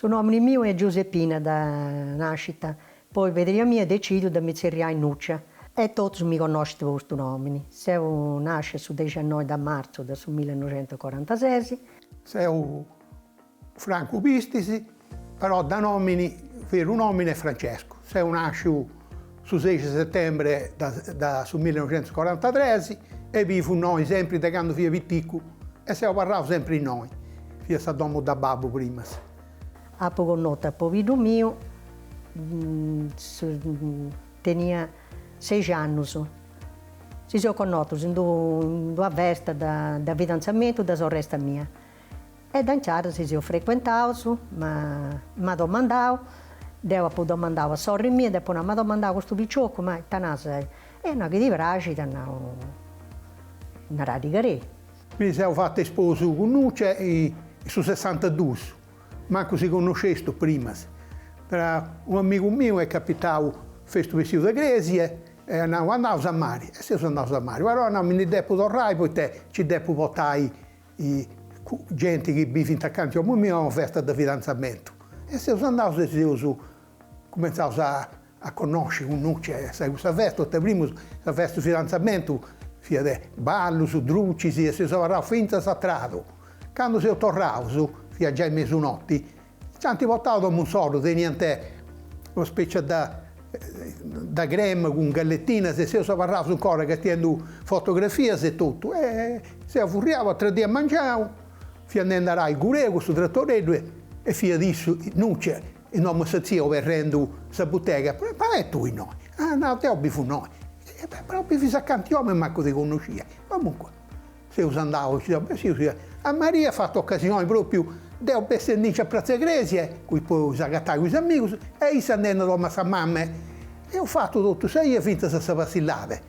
Il nome mio è Giuseppina da nascita, poi vedere mia decido di mi in Nuccia e tutti mi conoscono questo nome. Io nasco il 19 marzo del 1946. Sono Franco Pistisi, però da nomini, vero nome è Francesco. Sono nasco il 6 settembre del 1943 e vivo noi sempre da quando fui piccolo e se parlavo sempre in noi. Fui a domo da babbo prima. A poco nota, a povero mio, tenia 6 anni. Si sono conosciuti in una festa di fidanzamento da sorella mia. E da iniziare si sono frequentati, mi domandavo, dopo domandavo a sorella mia, dopo mi domandavo questo picciocco, ma tanase, e non che di pratica, non radicherei. Mi sono fatto sposo con Nuccia su 62. Manco si conoscesse prima. Però un amico mio è capitato questo vestito da Grecia e andavo a mare. E se sono andato a mare, però non mi devo tornare perché ci devo portare gente che vive accanto a me a una festa di fidanzamento. E se sono andato su cominciavo a conoscere con Nuccia questa festa, prima la festa di fidanzamento, ballo, su drucci, e si sono parlato finta a strato. Quando sono tornato, già in mezzanotte, ci hanno portato un solo, tenente una specie da crema con gallettina, se si sono parlato ancora che tenendo fotografie e tutto. E se furriavo, 3 giorni mangiavo, fino ad andare al Gurego, questo trattoretto, e fino adesso Nuccia, e non mi sazio verrendo questa bottega, ma è tu in noi? Ah no, te ho bifu noi. Però bifu accanto a me, manco ti conoscia. Comunque, se io andavo, a Maria ha fatto occasione proprio devo essere a Piazza Grecia, qui poi si agattava con gli amici, e io sono andato a mia mamma, e ho fatto tutto, sei finta che si vacillava. E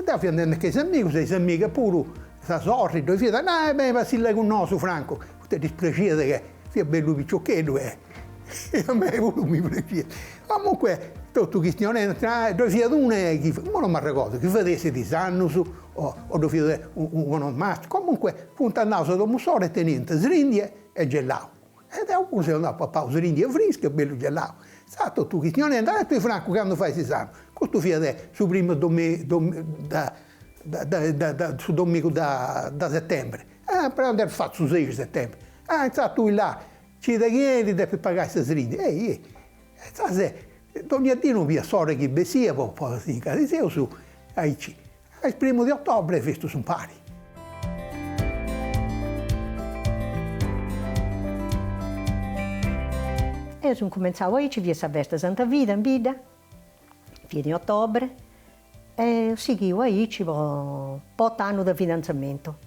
devo andare con gli amici, le amiche pure, si sorridono, e dicono, no, beh, vacilla con noi, Franco. Ti dispiace che sia bello picciocchino, e a me mi piace. Comunque, tutto questo non è, dove sia una, non mi ricordo, che vedesse di Sannus, o dove sia un maschio. Comunque, punta a naso da musore, tenente srindie, e gelato. E dopo si andava a papà, srindie fresche, bello gelato. Sa tutto questo non è andato, e tu Franco, quando fai 6 anni, questo fai su primo domingo da settembre. Per andare fatto su 6 settembre. Tu là, ci da chiedi, devi pagare queste srindie. Sa se, ogni giorno via sorella che bessia, poi si incarica su, il 1 ottobre, questo sono pari. E sono cominciato a ci via questa festa Santa Vita in Bida, fine di ottobre, e seguivo a ci per 8 anni di fidanzamento.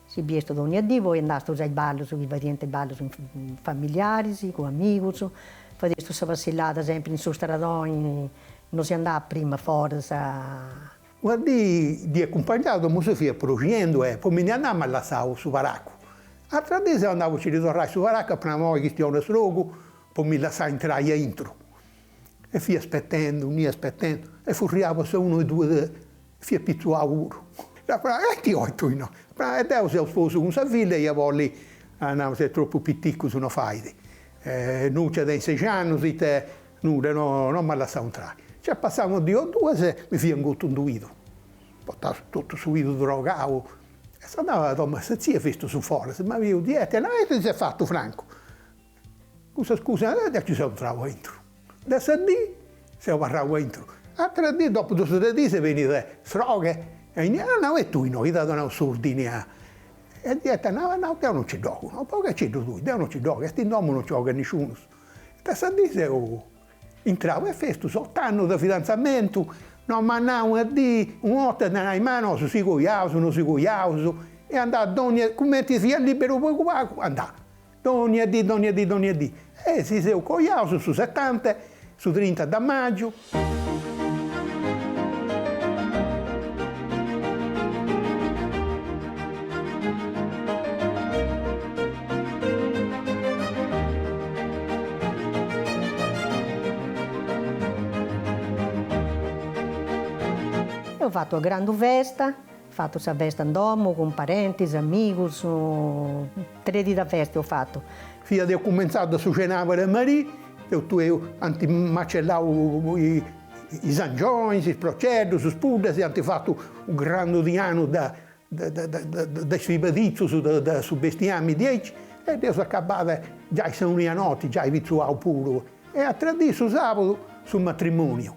Si visto ogni giorno, poi andavo ai balli, sui varianti balli familiari, con amici, facevo questa vacillata sempre in su stradoni, non si andava prima fuori. Guardi, di accompagnato mi si fia procedendo, poi mi andavo alla Sau su Varacco. Altra volta andavo a ritornare su Varacco, per una questione di srogo, poi mi lasciava entrare dentro. E fui aspettando, e furriavo se uno o due, fui pizzuato uno. E ti ho detto no. E devo se sposo con sua figlia, e io voglio, no, sei troppo piccolo, sono faidi. Non c'è dei 6 anni, non mi lasciavo entrare. Ci passavamo 2 o 2 mi fui ingotunduito. Portavo tutto subito drogato. E se andava a Tomma, se zia visto su fuori, se mi avevo detto, no, che ti sei fatto Franco? Scusa, ci sono entrato dentro. Da lì, se parlavo dentro. Altre dì, dopo 2 o 3 giorni, si veniva sroghe. E no, e tu, no, io dato una sordina. E ho detto, no, te non ci gioco. No, poi che c'è tu, te non ci gioco, questi nomi non gioca nessuno. E da lì, entravo e festo, 8 anni di fidanzamento, non mandavo a dire, una volta andavo in mano, non si cogliavo, e andavo come ti sia libero poco poco, andavo. Ogni dì. E si sono cogliato su 70, su 30 da maggio. Ho fatto una grande festa, fatto questa festa in domo, con parenti, amici, 3 di da festa ho fatto. Fino a ho cominciato a suonare Maria, io macellavo i zangioni, i procetti, i spudi, ho fatto un grande anno da svibadizzo su bestiami 10 e Dio si accabava già i San notte, già i vizuavo puro. E a 3 giorni su sabato sul matrimonio.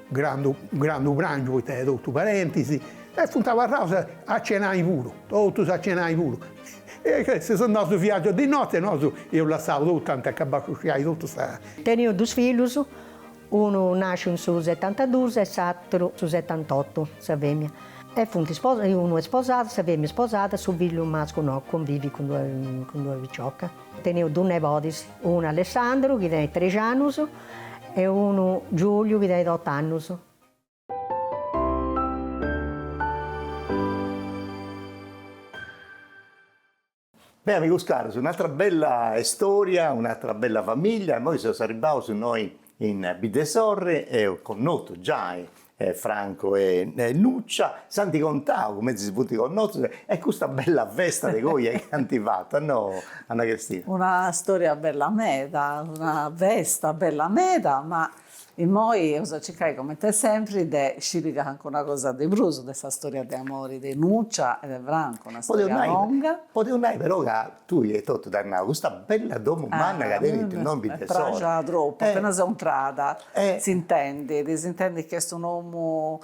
Un grande branco, poi tutti parentesi, e funtava a casa a cenare puro, tutti a cenare puro. E se sono andato in viaggio di notte, io lasciavo tutto, tanto acabavo di uscire tutto. Tenho 2 figli, uno nasce in su 72 e l'altro su 78, Savemia. E uno è sposato, Savemia è sposata, suo figlio maschio no, convivi con due vicioca. Tenho 2 nipoti, uno Alessandro che ha 13 anni e uno Giulio che ha 8 anni. Beh, amigos caros, un'altra bella storia, un'altra bella famiglia. Noi siamo arrivati noi in Bidesorre e con noi già Franco e Nuccia, Santi Contao, come si può con noi, e questa bella festa di voi che hanno fatto, no, Anna Cristina? Una storia bella meta, una festa bella meta, ma e noi cercai come te sempre di scrivere anche una cosa di Bruso, di questa storia di amore di Nuccia e di Franco, una storia lunga. Potevo andare però che tu hai tutto da noi, questa bella domo manna che devi non vi tesoro. Già troppo, appena sei entrata, si intende che questo un uomo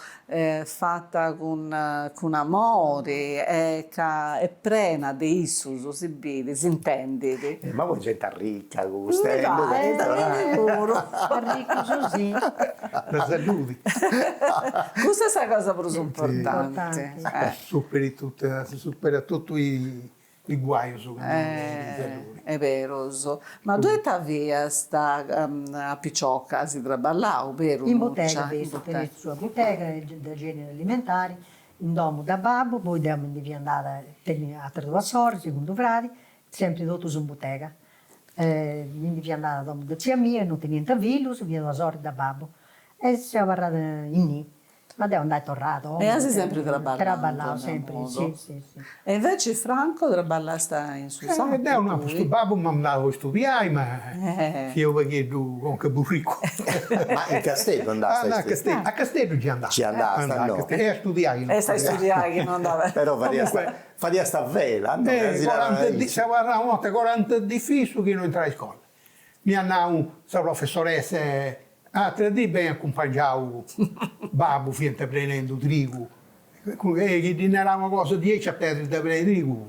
fatta con amore, è piena di issuso, si vede, si intende. Ma voi gente ricca, con queste... Ricco così. La salute. Questa è la cosa più importante. Supera tutto i guai. È vero. Ma dove ti via sta a Picciocca, si traballava, vero? In bottega, visto, per la sua bottega, da generi alimentari, in domo da babbo, poi devi andare a Traduassori, secondo frati, sempre tutto su bottega. Quindi andava a domo da zia mia, non tenia niente vilus, via da sorte da babbo. E si è parlato in lì. Ma devo andare tornato. E si sempre traballato. Traballavo sempre, sì. E invece Franco traballava in Susanna? Questo babbo mi andava a studiare, ma io vedo con che burrico. Ma in Castello andava a Castello ci andava. Ci andava, e a studiare. E stai a studiare che non andava. Però faria sta vela, no? 40 di fisso che non entrava in scuola. Mi andava la professoressa. 3 giorni ben accompagnavo babbo finta prendendo trigo, e che dineravamo cosa 10 a perdere da prendere trigo,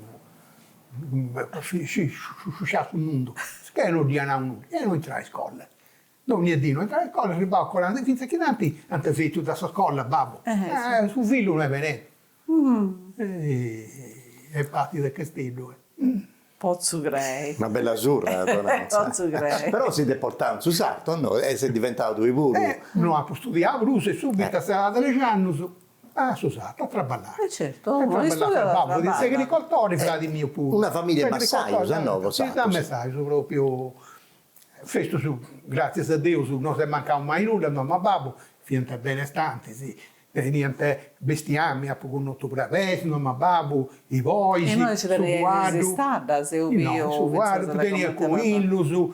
sciusciato il mondo, che non dianavo nulla, e non entravo in scuola. Non mi non entravo in scuola, arrivavo a 40, finché che tanti hanno fatto tutta questa scuola, babbo, suo figlio non è venuto. E parti da Castello. Pozzo Grey. Una bella azzurra, Pozzo Grey. Però si deportavano su Sarto, no? E si è diventato i pure. Non ha studiato, Bruce, subito, stava 13 anni su Sarto, a traballare. Certo, babbo, di agricoltori, frati mio pure. Una famiglia Massaio, no? Sì, Massaio, proprio, festo su, grazie a Dio, non si è mancato mai nulla, no, ma babbo, finta benestante, sì. Niente bestiame, con otto bravesimo, ma babbo, i voisi, e noi ci resistata, se io su guardo, tenia con illo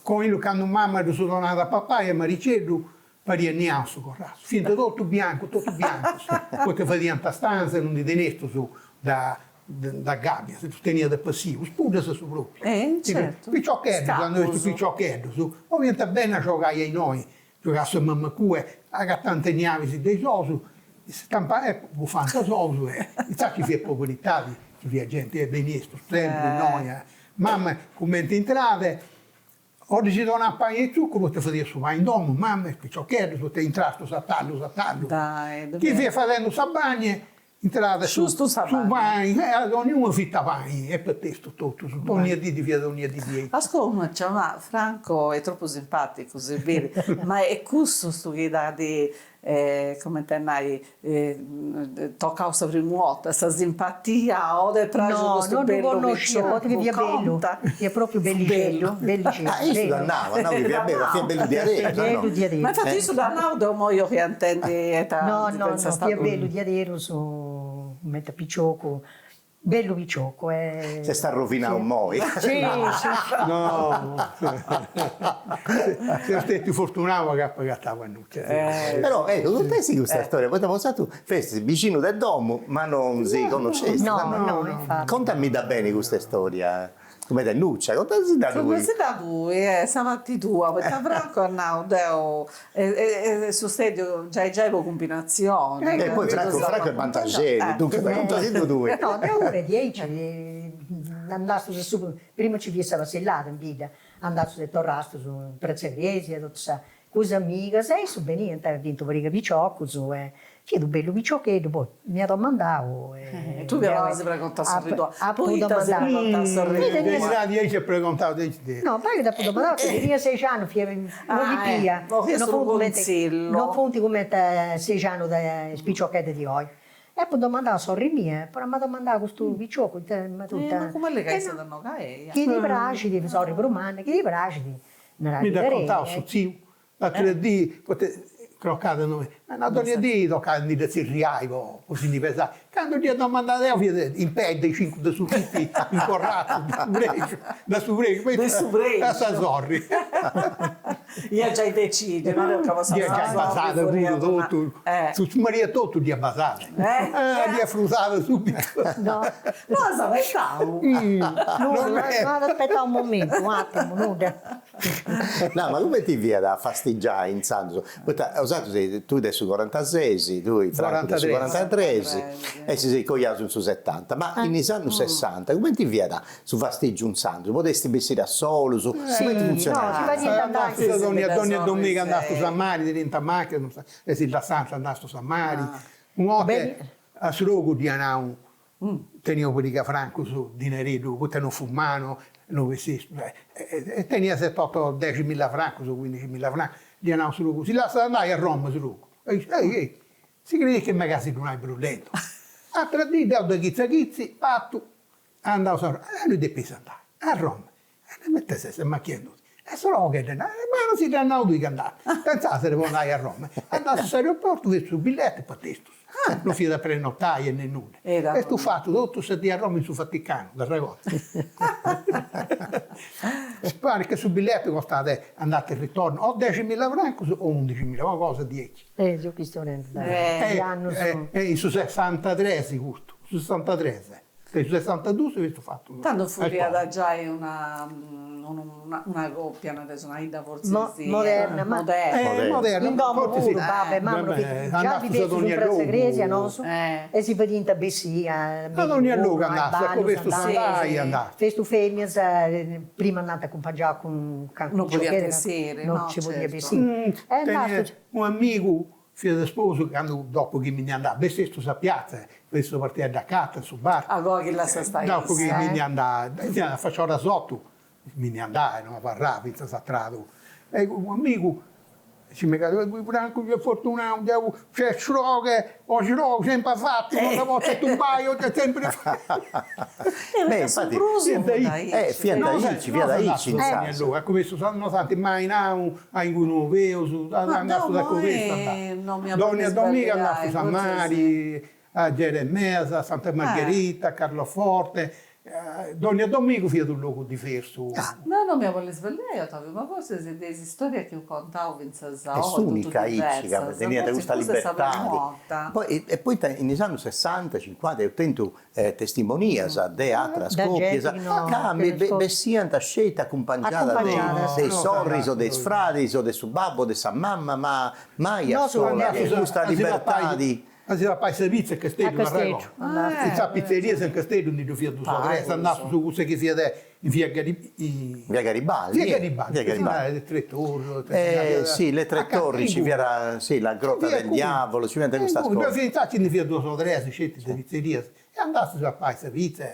quando mamma è tornata a papà e mi ricevuto, faria niente con il razzo, finto tutto bianco, poi che facevano la stanza, non di tenesto su, da gabbia, se tu tenia da passivo, spudasi su proprio. Certo. Piccioccheddo, quando io piccioccheddo, ovviamente bene a giocare ai noi, giocasse a mamma cue, a tante navi dei sosu, stampare buffante sosu, e sa chi fa popolarità, chi fa gente benissimo, sempre noi. Mamma commenta entrate, oggi si dona a pane e zucchero, ti faceva su vai in domo, mamma, piccioccheddo, ti entrato, sattallo. Chi fa facendo sabagne, entrate su vai, ognuno fitta vai, e per te tutto, ogni di via, ogni di via. Ascolta, ma Franco è troppo simpatico, così vero, ma è questo che dà di, come te hai, tocca a prima questa simpatia o del praggio questo bello non conoscevo, perché via bello, è proprio bellicello. Ah, io sono dannavo, no, via bello di Arero. Ma infatti io sono dannavo, io che intendi no, via bello di Arero su... mette picciocco, bello picciocco. Si sta rovinando mo'. Sì, sì. No, sei stato fortunato che ha pagato la nuccia. Però ecco, non pensi che questa storia, poi tu festi vicino del domo, ma non si conoscesti. No, infatti. Contami da bene questa storia. Come da nuccia, contami da Come lui. si da lui, stamattina tua, perché Franco è nato, e su stadio già avevo combinazione. E poi Franco è Pantagelli, dunque da contasi due. No, da ore 10 andato su, prima ci vi stava sellato in vita, andato su torrasto su Prezzegresi e tutto ça. Cose amiche, sei su benissimo, ha vinto per i picciocco, su chiedo bello picciocchio, poi mi ha domandato. Tu mi avevi sempre contato poi ti sei contato Io ci ho preguntato di te. No, poi dopo domandato, tenia 6 anni, non li pia. Non fonti come 6 anni da spicciocchette di oggi. E poi domandavo sorri mie, poi mi ha domandato questo picciocco, ma tutta... Ma come le che sei da Chi ti piace, di sorri romane, chi ti piace, di... Mi raccontavo su zio, l'altro dì, croccate noi, ma l'altro dì toccava di riaivo, così di pesare. Quando gli ho domandato, io in pelle i 5 da succhitti incorrati, da subregio, poi da sorri. Io già deciso, non è che Io già basato tutto, su Maria tutto gli ha basato. Gli ha fruttato subito. No, no, aspettavo. non aspettavo un momento, un attimo, nuda. No, ma come ti viene da fastiggiare in Santo? Tu adesso 46, tu Franco adesso 43 e si sei cogliato su 70, ma in anni 60 come ti viene da su fastiggi un santo? Potresti vestire a solo, come ti funziona? Ogni domenica andato a San Mario, diventa macchina, e si la Santa andato a San Mario. Un uomo a Srogo di Anau, tenivo quelli che Franco su dineredo, poi non fumano, non vestito, e tenia 7-8-10.000 franchi su 15.000 franchi di Anau Srogo. Si lascia andare a Roma Srogo. Si crede che magari non hai brulletto. Altra dì, da Ghizzi, patto, andavo a Roma, lui deve andare a Roma. E mettesse se macchiando. E solo che ma non si danno due che andare. Pensate che andare a Roma. Andato all'aeroporto, vedo il biglietto e pattesto. Non fia da prenottare né nulla. E tu fatto tutto se di a Roma in su Vaticano, da ragazzo. Pare che sul biglietto costate andate e ritorno o 10.000 franchi o 11.000, una cosa 10. Io questo su 63 sicuro, su 63. Su 62 si è visto fatto. Tanto fu da già una coppia, adesso una Ida forse moderna. Moderna. Un domo pure, vabbè, mamma, già vivete su Prezzegresi, no? E si vede in tabessia. Ma non è lungo andasse, a questo stai andando. Questo femmine, prima andate accompagnato con non poteva essere, non ci poteva essere. Un amico, figlio del sposo, dopo che mi ne andava, beh, stesso sa piazza, questo partire da casa, su bar. Allora che la sa stai. Dopo che mi ne andava, faccio ora sotto, mi ne andava, non parlava, pensa s'attrato. E un amico, ci mi dice, Franco, che fortunato, c'è scioghe, ho scioghe, sempre fatto, una volta tu vai, ho sempre fatto. Beh, infatti, via da Ici, in Santo. Ecco, questo non santi mai in un veo, andato da questo, domenica andato a San Mario, a Geremesa, a Santa Margherita, a Carloforte. Ogni domenica fai un luogo diverso. No, non mi vuole svegliare, ma forse se delle storie che io contavo in Sassao, è unica Ici, che teniate questa libertà. E poi negli anni 60, 50, ho tenuto testimonias di altre scoppie, che bessiano scelta accompagnata dei sorrisi, dei frati, del suo babbo, della sua mamma, ma mai a sola, questa libertà di... Si va a servizio a Castello, in pizzeria in Castello, non fia tu è andato su questo che sia in via Garibaldi. Via Garibaldi. Le tre torri. Sì, le tre torri, ci viene la grotta del diavolo, ci viene questa scuola. Poi in via 2 o 3 scelte di pizzeria e andato a fare servizio.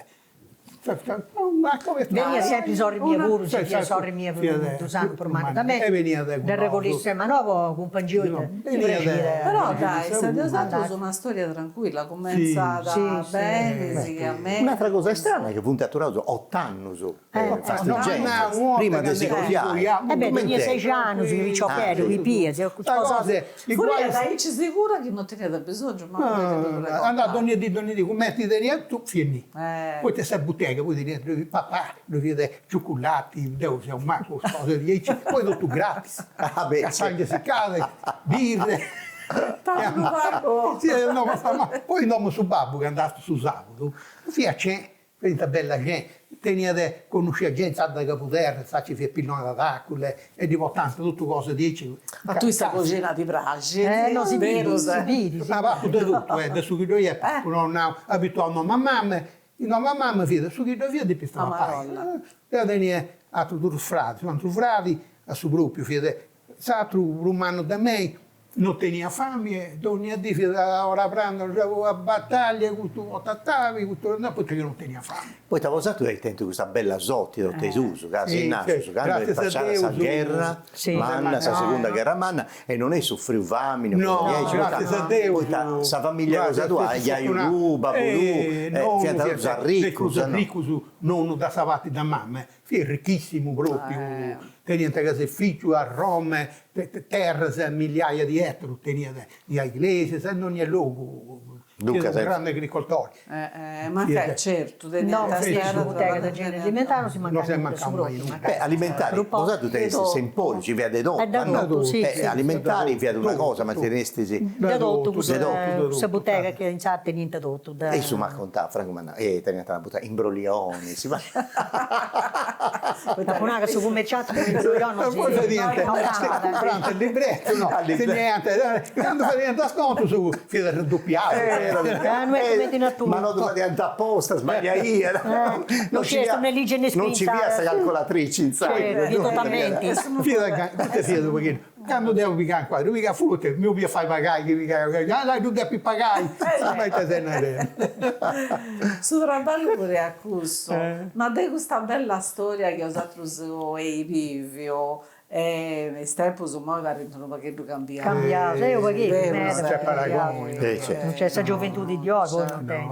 Ma come Venia sempre sorri mie pure, Sai, se sorri mie pure, tu sanno per mano da me. E venia da del regolista, ma no, con Pangioita. Però dai, Stadio Santo è una storia tranquilla, cominciata bene, sì, a me. Un'altra cosa strana è che punta a Turauso 8 anni su fasteggiando, prima di si così. Beh, 6 anni, che vi ciocchero, vi piede, Fuori dai, ci sicura che non tenete bisogno, ma andate ogni di come ti devi tu finì. Poi ti sei bottega, poi ti devi papà, lo vede cioccolati, devo sia un macro, cose di 10, poi tutto gratis. Cazzaglie seccate, birre. Sì, no, ma poi andiamo su Babbo che andato su sabato. Sì, c'è questa bella gente. Tenete, conosce gente da Capoterra, sa ci fa pillone d'acqua e di tanto tutte cose dici. Ma tu stai cucina di brace? No, si vede. Ma va tutto, adesso che io non ho abituato a mamma, vede, su che io di pistolata. E veniva a tutti i frati, a suo gruppo, vede, s'altro romano da me, non tenia fame, ogni giorno ora prendo a battaglia, questo tattavi, questo no, perché non tenia fame. Poi ti avevo usato del tempo questa bella zotti da Tesuso, che si nasce, che hanno facciato la guerra, la seconda guerra manna, e non è soffrivo fame, no, grazie a Dio. Poi questa famiglia cosa tu hai, Iaiulu, Babulu, fiata ricco, non da savati da mamma, è ricchissimo proprio. Tenia caseificio a Roma, terre, migliaia di ettari, tenia di iglesie, non è luogo. Dunque, un grande agricoltore. Ma che certo, no, la bottega del genere alimentare non si manca mai. Alimentari, cosa tu te sempori, ci vede dopo. Alimentari in via di una cosa, ma ti resti sì. Da dopo, questa bottega che in chat niente dopo. E su ma contava, Franco Manna, teniamo la bottega, imbroglioni, si va. La funaka su commerciato con imbroglioni non si comprando il libretto, no, niente, quando fa niente sconto su, fino a raddoppiare. Ma non dovete andare apposta, sbaglia io. Non c'è un'igiene spinta. Non ci via questa calcolatrice in sala. Totalmente. Quando devo picare qua, devo picare frutta, mi fai pagare, dai, tu devi pagare. Su trabalho pure a questo, ma di questa bella storia che ho usato e vivio. Nel tempo insomma rendono un pacchetto cambiato. Cambiato, non c'è paragone. Non c'è questa gioventù di oggi.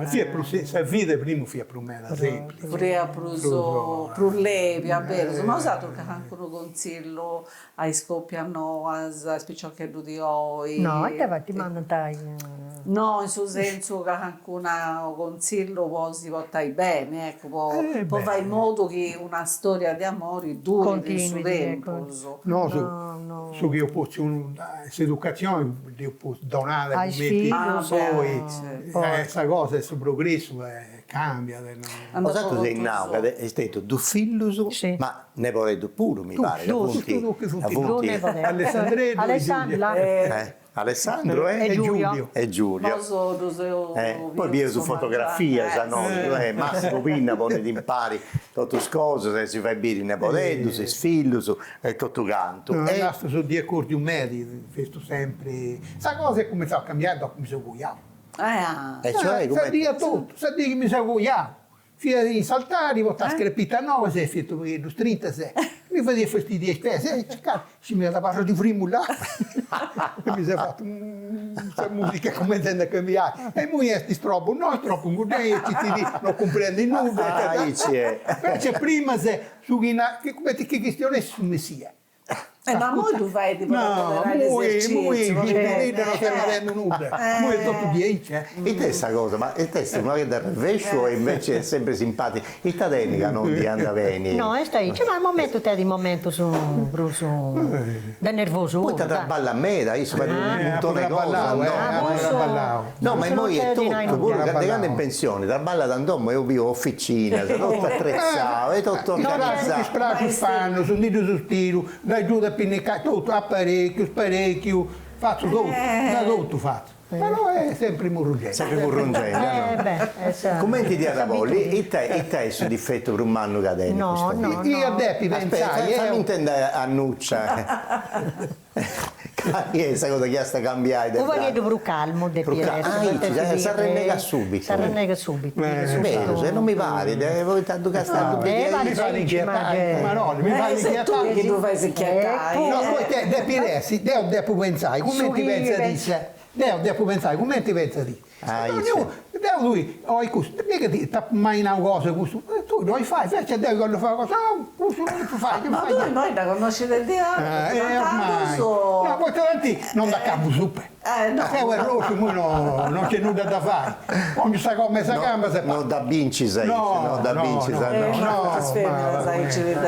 Se vide prima fu più meno semplice. Pure ha preso levi, a bene. Insomma ho usato anche un consiglio ai scoppiano, a spiccioccheddu di oi. No, ti mandano tai. No, in suo senso che anche un consiglio si porta bene, ecco, poi va in modo che una storia di amore duri nel suo tempo. No, su che io posso l'educazione io posso donare ai figli, poi questa cosa, questo progresso cambia. Ho detto che in Nauca è stato due figli, ma ne vorrei pure, mi pare. Alessandro e Giulio. Poi vi su fotografia, Massimo Pinna pone di impari tutte cose, se si fa bere ne potendo, se sfillo e tutto canto. E sono 10 corti un medi, questo sempre. Questa cosa è come sta cambiando, come si vogliamo. Cioè, sa di che mi sa vogliamo. Fia di saltare, portare screpita nuova, se è fatto per lo street, se mi faceva fastidio spese, ci mi ha dato di frimulla. Mi si è fatto questa musica come tende a cambiare. E poi è troppo, non è troppo un guardo, non comprendi nulla. Invece prima se su che questione è su Messia. Ma noi tu fai tipo l'esercizio, non stiamo vedendo nulla, noi è tutto 10. E te sta cosa, ma e te stai una che da rovescio e invece è sempre simpatico. E ta denica non di andaveni. No, e stai, c'è ma il momento te di momento su da nervoso. Poi ti balla a me, dai, si fa un montone di cose. No, ma noi è tutto, pure quando andando in pensione, da balla d'andommo io vivo officina, sono tutto attrezzato, è tutto organizzato. Sprati fanno, sono dito su stilo, dai giù da pinnicare tutto, apparecchio, faccio tutto faccio. Però è sempre murrungente. Sempre murrungente. Commenti di Araboli, e te su difetto per un manno cadente? No. Io a Deppi pensai. Fammi intendere Annuccia. Questa cosa che sta cambiando. Un vaghetto più calmo di si arrennega subito. Si arrennega subito. Vero, se non mi pare, voi tanto castato. Mi fa l'inquietare, Maroni, mi fa l'inquietare. Che tu fai secchiatai. No, poi te piresi, devo pensare, come ti pensa di devo pensare, come ti pensa di? Lui, mica ti mai una cosa, tu non fai, invece devi quando fai una cosa, questo non tu fai, Ma tu noi da conoscere il ormai. No, poi tanti non da capo super. No. Se è rosso, non c'è nulla da fare. Ogni sa come sa gamba se Non da vinci sei, no, da vinci sei.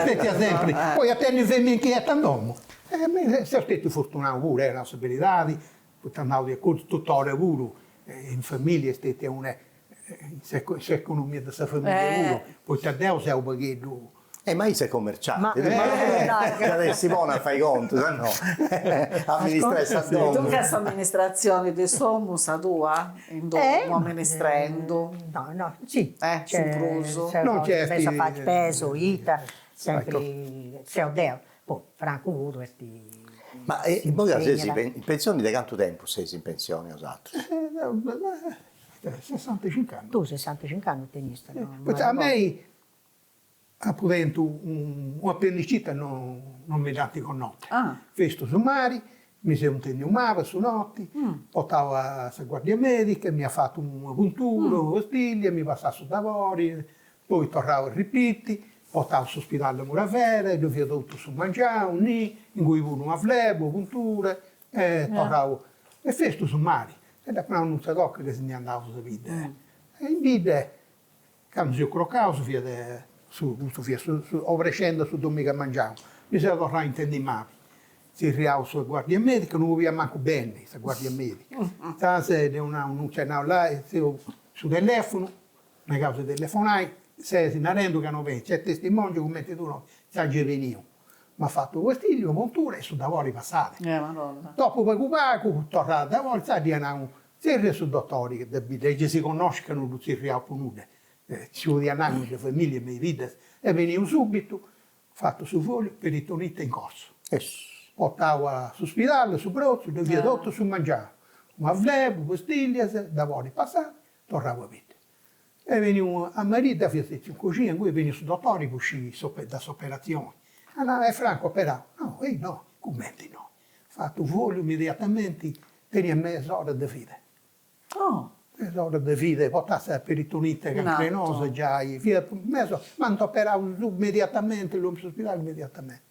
Senti sempre, poi a te ne fai inquieta andiamo. Se sono stato fortunato pure, la sapere, poi andavo di corso tuttora pure. In famiglia è una economia della famiglia poi Taddeo sei un baghetto Ma io sei commerciante, Ma Simona fai conto, se no amministra tu che questa amministrazione di sommo sa tua? Amministrando? No, sì. Supruso. Non c'è pensa fare peso, ita, sempre c'è Deo. Poi Franco Udo e Ma voi sei in pensione da quanto tempo sei in pensione, esatto? 65 anni. Tu 65 anni tenista, no? A me appunto un appendicite non mi dati con notte. Festo su mari, mi si umava su notti, portavo a guardia medica, mi ha fatto una puntura, una stiglia, mi passava su lavori, poi tornavo a ripetere. Portavo all'ospedale Muravera, dove ho dovuto su mangiare, in cui avevo una flebo, punture, tornavo. E festo su mari. E da quando non si tocca che se ne andavo a vita. E in vita, quando si croccavo, crescendo su domenica a mangiare, mi sono tornato a intendere male. Si riavo sulla guardia medica, non aveva manco bene, questa guardia medica. Non c'era là, su telefono, una causa telefonai, se si narendo che non vedi, c'è testimone come tu non sai già venire. Mi ha fatto questo, montura e sono da voi passate. Dopo poco, tornato da voi, sai, si su dottori che si conoscono, non si riapponude. Ci vogliamo le famiglie, le vite, e venivo subito, fatto su foglio, peritonite in corso. Portavo all'ospedale, su brozzo, dove via dotto su mangiare. Una flebo, pastiglie, da voi passate, tornavo a vita. E venivo a Marita, in cucina, in cui venivo su dottori per uscire da operazioni. Allora, Franco operava. No, commenti no. Fatto un foglio immediatamente, tenia mezz'ora di vita. Mezz'ora di vita, portasse la peritonite cancrenosa, già, ma operavo immediatamente, l'ospedale immediatamente.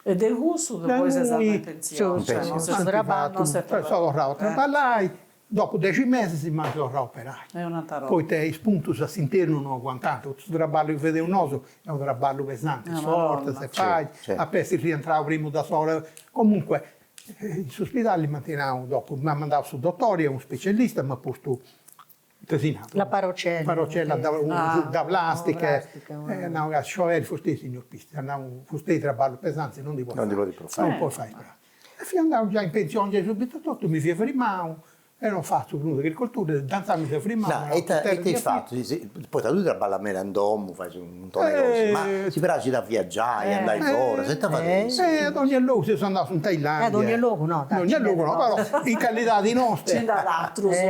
E del gusto poi sei stato in pensione? Sono tornato a lavorare. Dopo 10 mesi si manca a operare. È un'altra roba. Poi te spunto all'interno non aguantato. Questo traballo che vede un oso è un traballo pesante, forte, se fai, a poi si rientrava prima da sola. Comunque, in ospedale mantenevo dopo, mi mandavo sul dottore, un specialista, mi ha posto la parocella da plastica, andavo a sciogliere forse signor Pista, andavo a traballo pesante, non puoi fare. E andavo già in pensione, già subito tutto, mi fai fermare. E non faccio più agricoltura, danzami se prima. E ti fatto, poi tu traballi a Merandomo, fai un montone di cose, ma si piace da viaggiare, andare fuori, se ti fai ad ogni luogo si sono andato in Thailandia. Ad ogni luogo no. Ad ogni luogo no, però in qualità di nostre.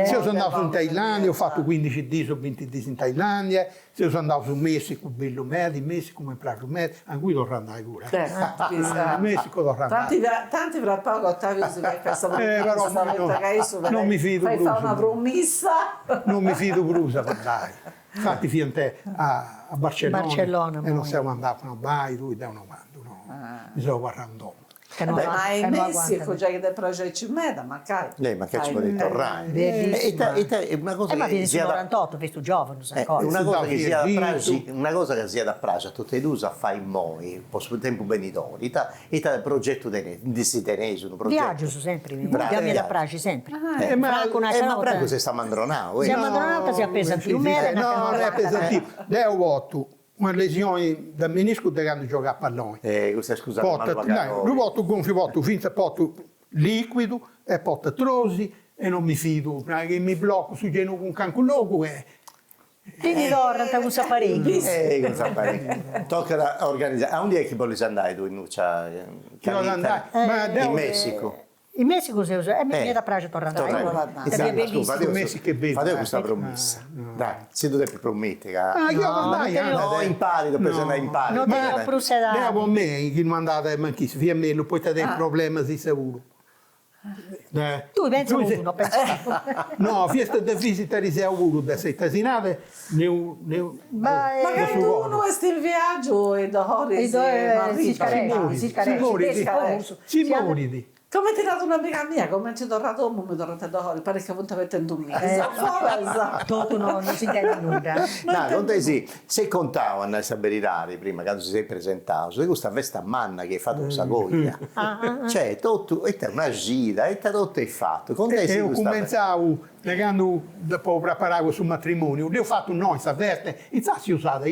Sono andato in Thailandia, ho fatto 15 giorni o 20 giorni in Thailandia, sono andato in Messico, bello medio, in Messico mi piace medio, anche qui devo andare pure. In Messico devo andare. Tanti fra poco Ottavio si va a non mi fido fai una promessa. Non mi fido Brusa per dare. Infatti fiante a Barcellona e non siamo andati a Bai, lui da una mano, mi sono guardando. Ma in Messico già che del progetto meda, ma che ma che ci vuole tornare? Una cosa ma viene che sul 98, visto giovane, una cosa che sia da Praga, tutte e due a fare in moi, posso tempo benitori, e il progetto di si tenese, un progetto. Viaggio su sempre, chiami da Praga sempre. Ma Franco si sta mandronando. Si è mandronata, si è appesantito. No, non è appesantito. Lei ho avuto una lesione da menisco da quando gioca a pallone. Questa scusa, lui porta un gonfio, finta porto liquido e porta trosi e non mi fido, perché mi blocco su geno con canculoco e... Tieni l'ora, ti usa parecchio. Tocca organizzare. A un dia che volevi andare tu in Nuccia? In Messico? In Messico si usa, mi viene da piace tornare. È bellissimo. Fate questa promessa. Dai, se tu devi promettere. Io andai, no, impari, dopo se ne impari. Non ti ho processato. Lei con me, che non andate mai chi, via me, poi ti dai problemi di sicuro. Tu pensi uno, pensa. No, festa di visita di sicuro, da sei tasinate, magari tu uno è il viaggio e da ora si moridi. Come ti ha dato un'amica mia, come ci ho tornato mi tornate da ora, pare che non ti avete dormito. Tutto non si intende nulla. No, non te sì, se contavano a sapere prima, quando si sei presentato, su questa festa manna che hai fatto un sagoglia. Cioè, tutto, è una gira, è tutto è fatto. Io cominciavo, quando dopo preparavo sul matrimonio, le ho fatto noi questa festa, e si usata,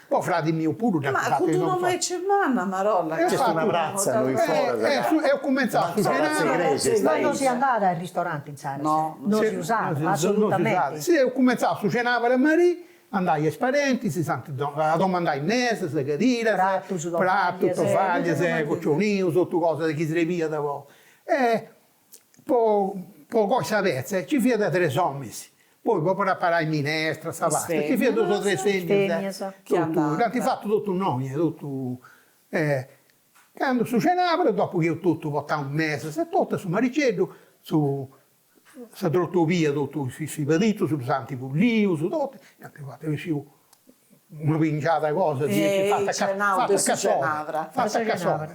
poi frati mio pure. Ma tu non mai c'è manna, Marolla. C'è una brazza noi fuori. E ho cominciato a suonare. Ma non si andava al ristorante in Sara? No. Non si usava, assolutamente. Sì, ho cominciato a suonare la Maria, andai ai parenti, la domandai in messa, se cadere, prato, tovaglie, coccionino, sotto cose di chi si revia da voi. E poi cosa avesse, ci fia da 3 sommis. Poi per preparare minestra, salata, ci fia 2 o 3 femmine. Tanti fatto tutto noi, tutto. Quando si cenava, dopo che io tutto portavo un mese, se tutto su Maricello, su trotto via, tutto si vedito, su Santi Pullio, su tutto, e avevo una vinciata cosa, fatta a casove.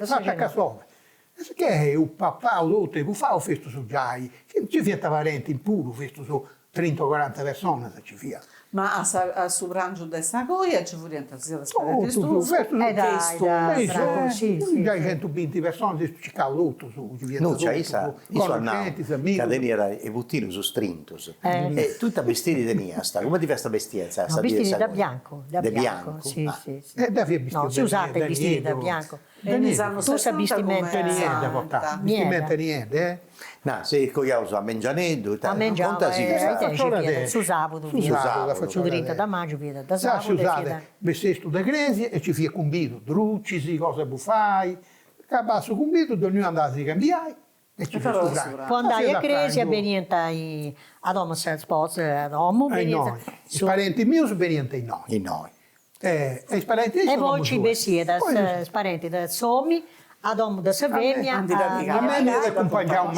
Che il papà, tutto, buffavo festo su Giai, ci fietta parenti in puro, festo su 30 o 40 persone, se ci fia. Ma a su pranzo di Sagoia ci fu rientrare sia da Dai, già 120 persone, ci cavo tutto su. No, c'è Isa, cadeni era e buttino su strintus. E tutta vestiti di niasta, come ti fa questa vestienza? No, vestiti da bianco. Da bianco, sì. No, si usate i vestiti da bianco. Tu sai vestimenta niente, No, se cogliamo a Mengianeddu, su sabato, su 30 da maggio, via da sabato. Si usate vestito da Grecia e ci fia combito, drucci, cose buffai, cabasso combito, ognuno andava a cambiare e ci fa studiare. Quando andai a Grecia, veniente ad Homo sposa, ad Homo, i parenti miei veniente in noi. E i parenti e poi ci vesia da parenti da Somi, ad Homo da Savegna, a me mi accompagnava un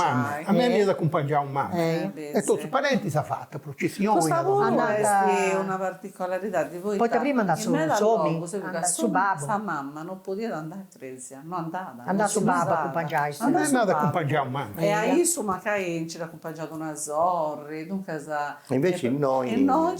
mamma, e tutti i parenti si è fatta processione. Questa è una particolarità di voi. Poi prima andava su Somi, su Babbo. Sa mamma non poteva andare a Grecia, non andava. Andava su Babbo a accompagnare. Andava a accompagnare un mamma. E a Isu magari ci ha accompagnato una Zorri, dunque sa. Invece noi ci mi ha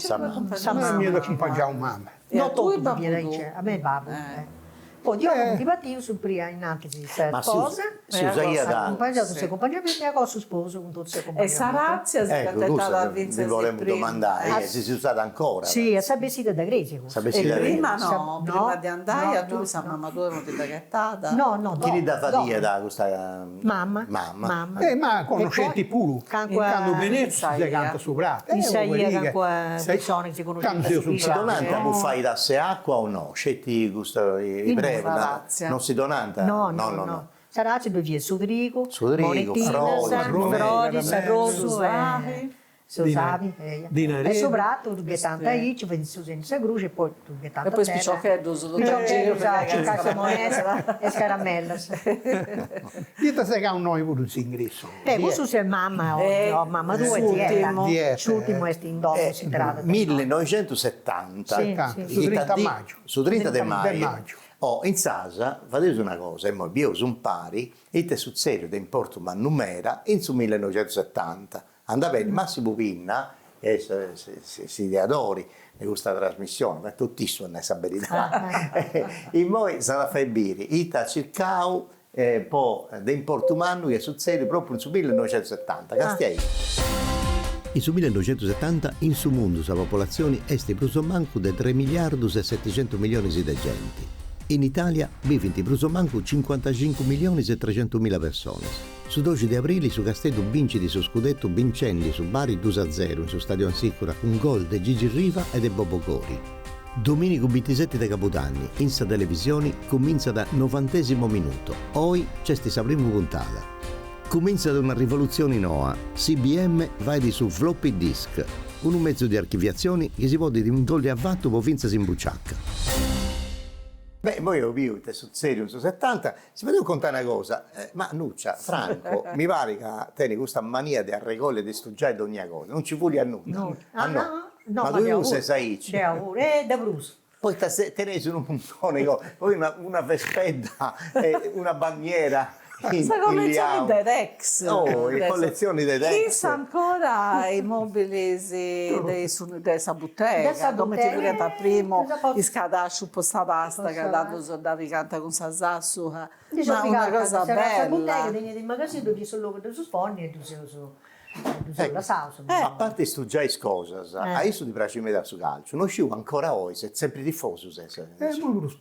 accompagnato un mamma. Non tutto, a me Babbo. Poi io ti battivo su prima in anche di sposa, si usaia da accompagnato su accompagnamento e con suo sposo con tutti i compagni. E Sarazia si è tentata a vincere. Vi volevo domandare, se si è usata ancora? Sì, è vestita da Grecia. Prima no, prima di andare tu sa mamma tu non ti da No. Chi li dà fatica da questa mamma? Ma conoscenti pure, quando Venezia si canta sopra. Isaia con persone che si conoscono. Si donanta buffai da se acqua o no? Scetti gusto i non si donanta? No. Sarazia bevia Sudrigo, Monetina, Frodi, Sarroso, Susavi, e soprattutto che tanta ci vedi Susanna Sagruce e poi tu che tanta e poi spicciò che è doso caccia moneta e scaramella. Io sai che un noi pure si ingresso. Questo è mamma o mamma tua dieta. L'ultimo è in dopo si tratta. 1970. Su 30 maggio. Su 30 maggio. In Sasa, fate una cosa, e io sono pari, e te sul serio da importo ma numera, in su 1970. Andava bene, Massimo Pinna, si adori di questa trasmissione, ma tuttissimo ne sa verità. E poi sarà fai biri, ita circau, poi da importo umano che sul serio proprio su 1970. Castiai. In su 1970 in su mondo la popolazione è più manco di 3 miliardi e 700 milioni di gente. In Italia vivono più manco 55 milioni e 300 mila persone. Su 12 di aprile su Castello vince di suo scudetto vincendo su Bari 2-0 in su Stadio Ansicura con gol di Gigi Riva e di Bobo Cori. Domenico 27 di Capodanni, in sa televisione, comincia da 90° minuto. Oggi c'è questa prima puntata. Comincia da una rivoluzione in OA. CBM va di su floppy disk, un mezzo di archiviazione che si può di un gol di avvatto può vincersi in bucciacca. Beh, voi ho visto sul serio, su 70, si poteva contare una cosa, ma Nuccia, Franco, mi pare che tieni questa mania di arregolare e di studiare di ogni cosa, non ci vuoi a nulla. No. Ah, no. No, Ma tu sei saici. Da Bruso. Poi tenete un montone, poi una vespedda, una bandiera. Questa collezione dei Rex. Le collezioni dei Rex. Chissà ancora i mobili dei bottega, dove ti diventa primo, i scadasci un po' sta pasta che ha dato soldati canta con sa zassuca. Ma una cosa bella. Bottega, in magazzino dove sono loro su sforni e tu sei la salsa. A parte studiare cose, hai su di piacere su calcio, non sciù ancora oggi, sei sempre tifoso. Molto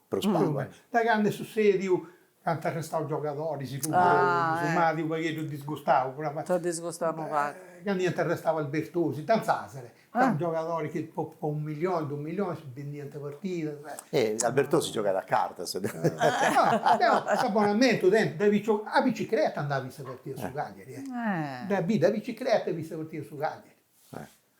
prospago. Da grande sul serio, quando arrestavo i giocatori, si fu sommato un pacchetto disgustato. Ti disgustavano fare. Quando niente arrestava Albertosi, tanzasere. Giocatori che per 1 milione, 2 milioni, si vendiano partite. Albertosi giocava a carta. Abbonamento dentro, a bicicletta andavi a partire su Cagliari. Da bicicletta vi a partire su Cagliari.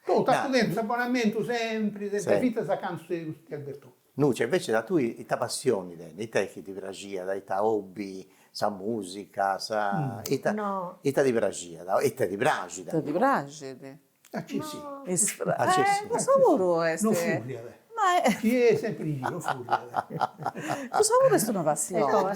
Tutto dentro, abbonamento sempre, vita sa canto di Albertosi. Nuce, invece da tu i passioni, i te che ti piace, dai ta hobby, sa musica, sa... E te di piace, e te di piace. Ti piace? Sì, sì. Cosa vuoi? Non furia. Chi è sempre in giro, furia. Cosa vuoi una passione?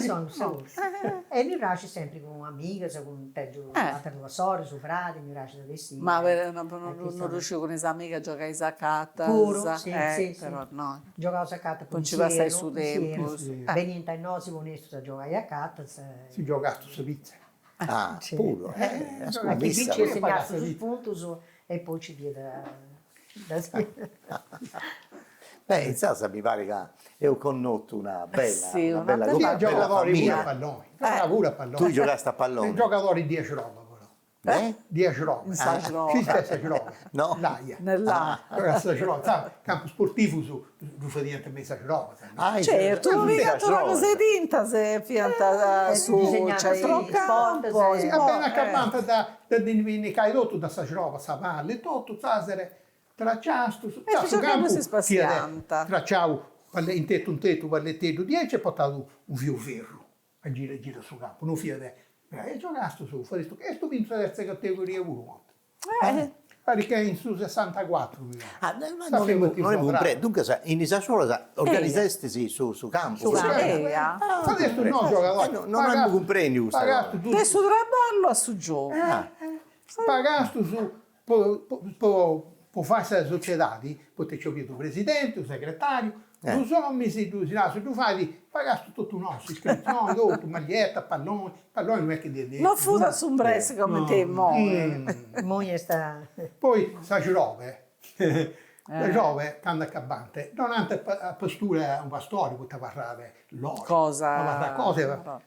E mi piace sempre con amiche, con te giocate con la sorella, su frati, mi piace da vestire. Ma non riuscivo con le amiche a giocare a carta? Puro, sì. Però no. Giocavo a carta, non ci passai su tempo. Venite ai nostri onesto a giocare a carta. Si gioca su pizza. Puro. Anche qui ci insegnato sul punto e poi ci viene da Beh, in salsa mi pare che ho conosciuto una bella famiglia. Giocatori a pallone. Tu giocasti a pallone? Giocatori 10 roba. 10 roba. Ci stessa roba. No? Campo sportivo su niente messa roba. Certo, non mica tu una cosa tinta se pianta su centro campo. Appena accampata da dimenticare tutto da sta roba, sa valle, tutto, sasere, tracciasto, su campo si spazianta. Tracciavo in tetto un tetto, vallettetto 10 e portato un fio ferro a gira su campo, non fia e giocasto su, e sto vinto la terza categoria 1. Perché in su 64 non è un pre. Dunque in questa scuola organizzasti su campo. Adesso no giocatori. Non hanno un premio. Adesso traballo a su gioco. Pagasto su può fare le società, potete avere il presidente, il segretario, non sono messi tu fai, pagato tutto un nostro, iscrizioni, tutto, maglietta, pallone non è che dire. Non fu da sombresse come te, moglie sta... Poi, sa giove, le giove, quando accabante, non hanno a postura un pastore, poteva parlare loro. Cosa?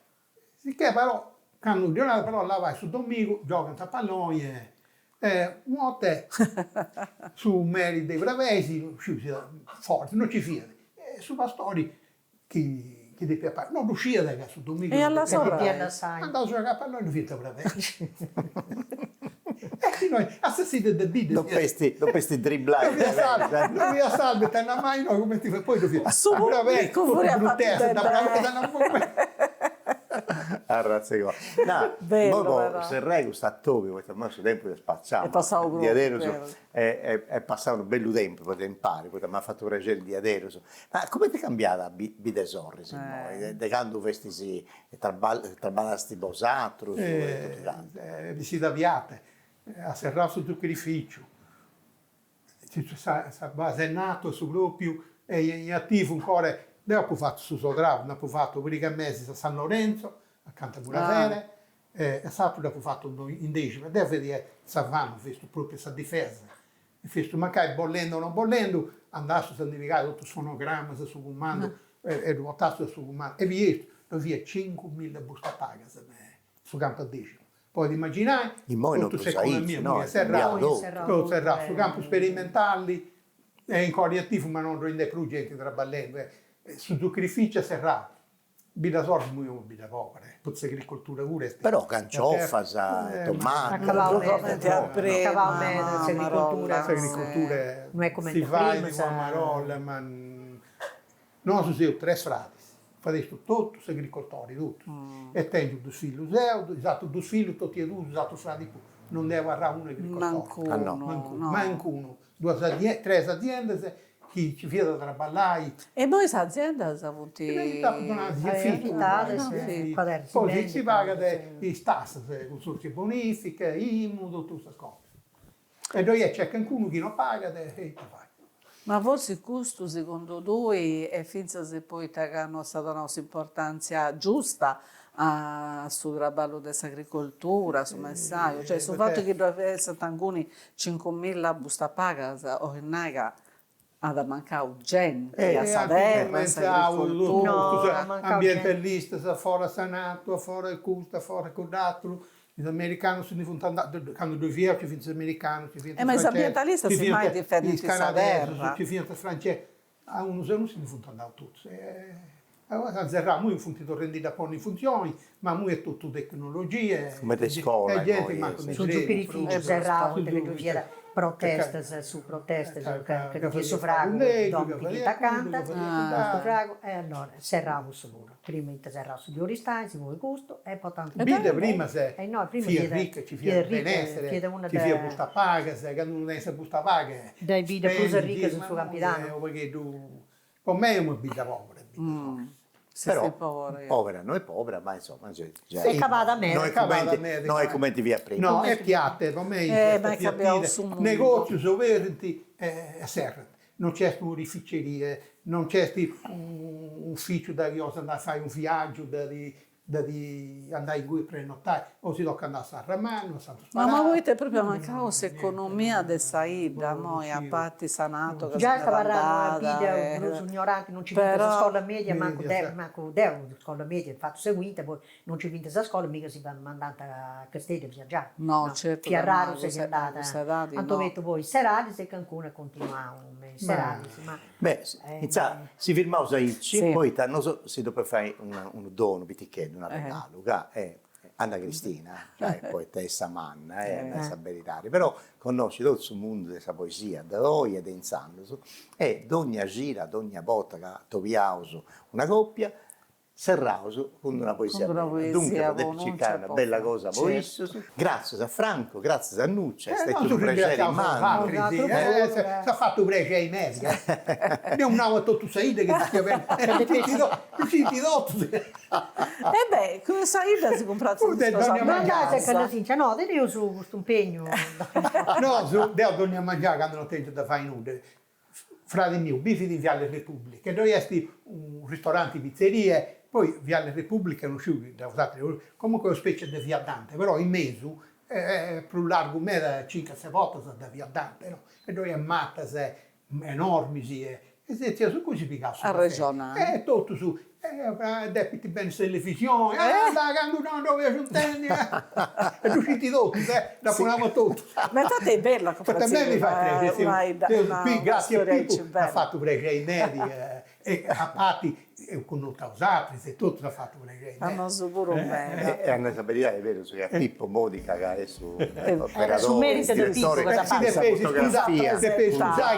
Sicché però, quando però là vai su domingo, giocano a pallone, nuote su meri dei bravesi, forte, non ci fide. Su pastori che deve fare, non riuscire da su domingo. E alla sora? Andavo a giocare a pallone, non finta bravesi. E noi assassini del video. Non pesti dribblare. Non mi salve, te la mai, no, come ti fai? Poi devi fare. Bravesi, bruttezza, da bravesi, a razzico. No, bello, se Rego sta a Tobi, questo messo tempo di spacciare. È passato proprio. È passato un bello tempo per imparare, poi mi ha fatto piacere di adesso. Ma come ti è cambiata Bidesorri? Da quando vestisi traballasti bosatro? Visita viate, a serrato su zuccherificio. È nato su proprio, è in attivo ancora. Abbiamo fatto su Sodravo, abbiamo fatto per i mesi a San Lorenzo, accanto a Buravere, e stato abbiamo fatto in decima, deve vedere Savano, visto proprio questa difesa, e visto magari bollendo o non bollendo, andasse a santificare tutto il sonogramma su comando, e ruotasse su comando, e via 5.000 buste paghe su campo a decima. Poi immaginare, tutto secondo serrato, su campo sperimentali, è ancora attivo ma non rende più gente traballando. Su zuccherificio serrato, Bidasorri muoiono bida povera, puzza agricoltura pure. Però cancioffa, tomate. L'agricoltura non è come si prima, fa in Marolla, ma non si sono 3 frati. Facevo tutto, gli agricoltori, tutto. E tengo 2 figli, esatto, 2 figli, tutti e 2, esatto, frati pure. Non devo avrà un agricoltore. Manco uno. 3 aziende che ci fanno traballare. E voi questa azienda ha avuto Poi si paga le tasse, consorzi bonifiche, IMU, tutte queste cose. E noi c'è qualcuno che non paga e fai. Ma forse questo secondo voi è finza se poi hanno stata una importanza giusta sul traballo dell'agricoltura, sul messaggio, cioè sul fatto che doveva essere alcuni 5.000 busta paga o in naga ad mancare gente a sapere l'agricoltura, ambientalista, fuori Senato, fuori questo, fuori quell'altro. Gli americani se ne fanno andare, quando due via ci fingono gli americani, ci fingono ma gli ambientalisti si mai difendono i canadesi, ci fingono i francesi, a uno se non si ne fanno andare tutti. A Zerrà, noi funziamo rendi da poi in funzioni, ma noi è tutto tecnologie. Come le scuole. E gente manco ne sono giù pirifici, Zerrà, proteste su proteste, che suffrago, dopo che canta, suffrago, e allora serravo solo. Prima serravo su Giori Stanzi, voi gusto, e poi tanto. Prima se fia ricca, ci fia benessere, ci fia busta paga, se non è busta paga. Dai vide più ricche sul suo campitano. Con me è una vita povera. Però povera, non è povera, ma insomma è cavata meglio. Non è come ti via prima. No, è piatta, per me ma cambiamo su negozi soverenti servono. Non c'è un'orificeria, non c'è un ufficio da andare a fare un viaggio, da andare in cui prenotare, o si tocca andare a San Ramano, a Santo Sparato. Ma voi te proprio mancava l'economia del Saida, noi a parte Sanato che già stava a ignoranti, non ci vinta la scuola media, manco Deo, scuola media, il fatto seguente, poi non ci vinta la scuola, mica si va mandata a Castello a viaggiare. No, certo. Che è raro se è andata. Hanno detto voi, serali se Cancun continuavano, serali, ma... Beh, si firmava Saicci, poi si dopo fare un dono, una regalo, che Anna Cristina, poetessa manna, sa veritare, però conosce tutto il mondo della poesia, da noi ed insando, e ogni gira, ogni volta che troviamo una coppia, serrauso con una poesia. Dunque potete cercare una bella cosa voi. Grazie a Franco, grazie a Nuccia, è stato un piacere immane. Si è fatto un piacere in mezzo. Abbiamo un nuovo tutto Saida che ti chiama tutti dotti. E beh, come Saida si comprò tutto no, io su questo impegno. No, devo tornare a mangiare quando non tengo da fare nulla. Frate mio, bifi di Viale Repubblica, noi esti un ristorante, pizzerie, poi Viale Repubblica non uscì da comunque una specie di viandante, però in mezzo è più largo me da 5-6 volte da viandante, no? E noi è matta, enormi, e se su cui si picasse. A regionale. Tutto su. Deputi bene televisione, quando non dove giuntendi, e usciti tutti, dopo tutto. Ma tanto è bella la cooperazione. Mi fa credere, grazie a Pippo, ha fatto pregare i neri, e a Patti, con altri, se tutto ha fatto pregare i neri. Hanno sicuro bene. E Anna Saberia è vero, che Pippo Modica che è su operatore, su merito del Pippo, cosa fa? Scusate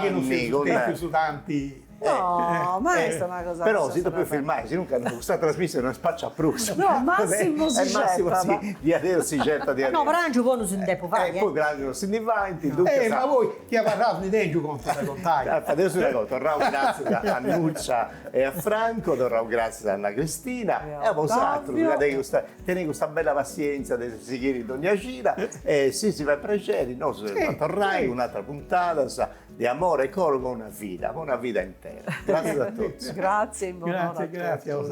che non si sono su tanti... No, ma è una cosa. Però si deve filmare, se non questa trasmissione non spaccia prusa. No, Massimo si getta. Di adesso si getta di no, Brangio poi non si deve fare. Poi Brangio non si divanti. Ma voi chi ha parlato di Dengio conta da contare? Adesso una cosa, tornavo grazie a Nuccia e a Franco, tornavo grazie a Anna Cristina e a vosaltro. Tenete questa bella pazienza di seguire ogni gira e si va a piacere, no, tornare un'altra puntata di amore e coro con una vita intera. Grazie a tutti. Grazie, in buona ora. Grazie a voi.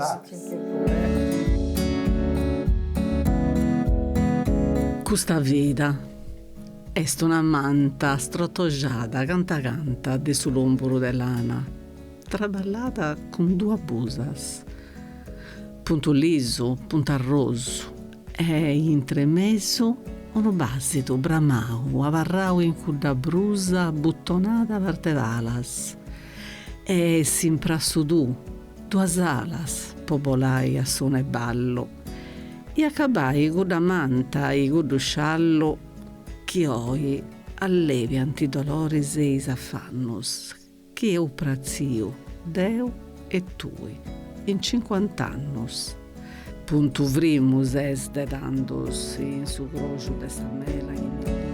Questa vita è una manta strottojata, canta di sull'ombro dell'ana, traballata con 2 busas, punto liso, punto arroso, e intremesso uno basito bramau, avarrau in cuda brusa buttonata verte valas, e simpra su 2 alas, popolai a suono e ballo e accabai con una manta e con un sciallo che oi allevi antidoloris e isaffannos che è uprazio Deu e tui in 50 annos. Punto vrimus est de dandos in su groju desta mela in